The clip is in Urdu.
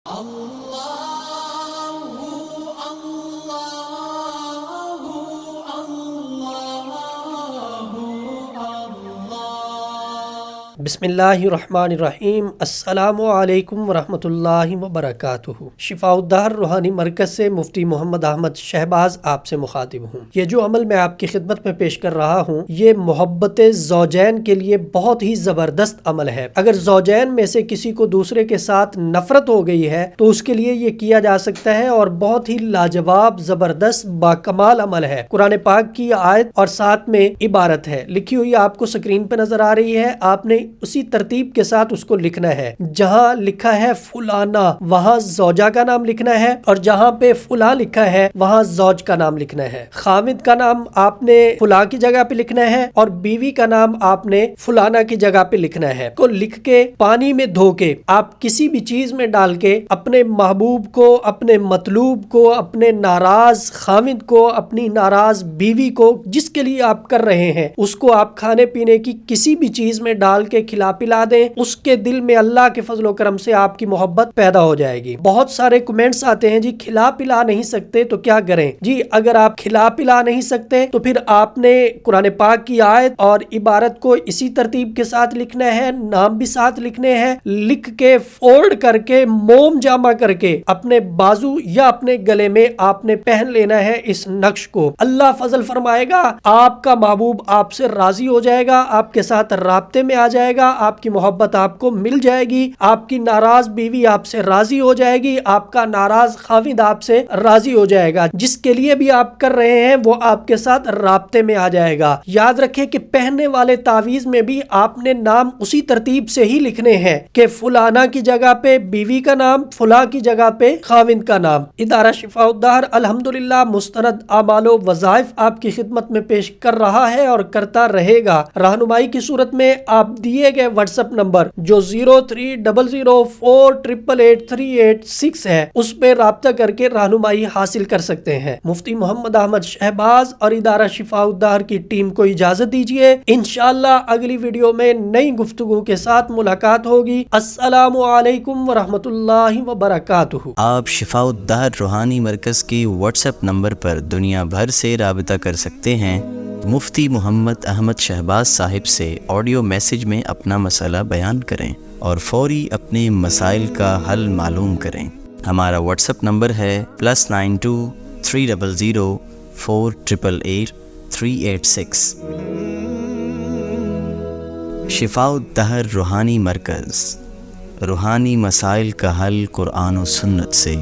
بسم اللہ الرحمن الرحیم۔ السلام علیکم ورحمۃ اللہ وبرکاتہ۔ شفاء الدہر روحانی مرکز سے مفتی محمد احمد شہباز آپ سے مخاطب ہوں۔ یہ جو عمل میں آپ کی خدمت میں پیش کر رہا ہوں یہ محبت زوجین کے لیے بہت ہی زبردست عمل ہے۔ اگر زوجین میں سے کسی کو دوسرے کے ساتھ نفرت ہو گئی ہے تو اس کے لیے یہ کیا جا سکتا ہے اور بہت ہی لاجواب زبردست باکمال عمل ہے۔ قرآن پاک کی آیت اور ساتھ میں عبارت ہے لکھی ہوئی، آپ کو سکرین پہ نظر آ رہی ہے۔ آپ نے اسی ترتیب کے ساتھ اس کو لکھنا ہے۔ جہاں لکھا ہے فلانا وہاں زوجہ کا نام لکھنا ہے، اور جہاں پہ فلاں لکھا ہے وہاں زوج کا نام لکھنا ہے۔ خاوند کا نام آپ نے فلاں کی جگہ پہ لکھنا ہے اور بیوی کا نام آپ نے فلانا کی جگہ پہ لکھنا ہے۔ کو لکھ کے پانی میں دھو کے آپ کسی بھی چیز میں ڈال کے اپنے محبوب کو، اپنے مطلوب کو، اپنے ناراض خاوند کو، اپنی ناراض بیوی کو، جس کے لیے آپ کر رہے ہیں اس کو آپ کھانے پینے کی کسی بھی چیز میں ڈال کے کھلا پلا دیں، اس کے دل میں اللہ کے فضل و کرم سے آپ کی محبت پیدا ہو جائے گی۔ بہت سارے کمنٹس آتے ہیں جی کھلا پلا نہیں سکتے تو کیا کریں؟ جی اگر آپ کھلا پلا نہیں سکتے تو پھر آپ نے قرآن پاک کی آیت اور عبارت کو اسی ترتیب کے ساتھ لکھنا ہے، نام بھی ساتھ لکھنے ہیں، لکھ کے فولڈ کر کے موم جامع کر کے اپنے بازو یا اپنے گلے میں آپ نے پہن لینا ہے اس نقش کو۔ اللہ فضل فرمائے گا، آپ کا محبوب آپ سے راضی ہو جائے گا، آپ کے ساتھ رابطے میں آ جائے گا، آپ کی محبت آپ کو مل جائے گی، آپ کی ناراض بیوی آپ سے راضی ہو جائے گی، آپ کا ناراض خاوند آپ سے راضی ہو جائے گا، جس کے لیے بھی آپ کر رہے ہیں وہ آپ کے ساتھ رابطے میں آ جائے گا۔ یاد رکھیں کہ پہننے والے تعویذ میں بھی آپ نے نام اسی ترتیب سے ہی لکھنے ہیں کہ فلانا کی جگہ پہ بیوی کا نام، فلاں کی جگہ پہ خاوند کا نام۔ ادارہ شفاء الدہر الحمدللہ مستند اعمال و وظائف آپ کی خدمت میں پیش کر رہا ہے اور کرتا رہے گا۔ رہنمائی کی صورت میں آپ دیے گئے واٹس ایپ نمبر جو 030048883886 ہے اس پہ رابطہ کر کے رہنمائی حاصل کر سکتے ہیں۔ مفتی محمد احمد شہباز اور ادارہ شفاء الدہر کی ٹیم کو اجازت دیجیے، انشاءاللہ اگلی ویڈیو میں نئی گفتگو کے ساتھ ملاقات ہوگی۔ السلام علیکم ورحمۃ اللہ وبرکاتہ۔ آپ شفاء الدہر روحانی مرکز کی واٹس ایپ نمبر پر دنیا بھر سے رابطہ کر سکتے ہیں۔ مفتی محمد احمد شہباز صاحب سے آڈیو میسج میں اپنا مسئلہ بیان کریں اور فوری اپنے مسائل کا حل معلوم کریں۔ ہمارا واٹس ایپ نمبر ہے +923004888386۔ شفاء الدہر روحانی مرکز، روحانی مسائل کا حل قرآن و سنت سے۔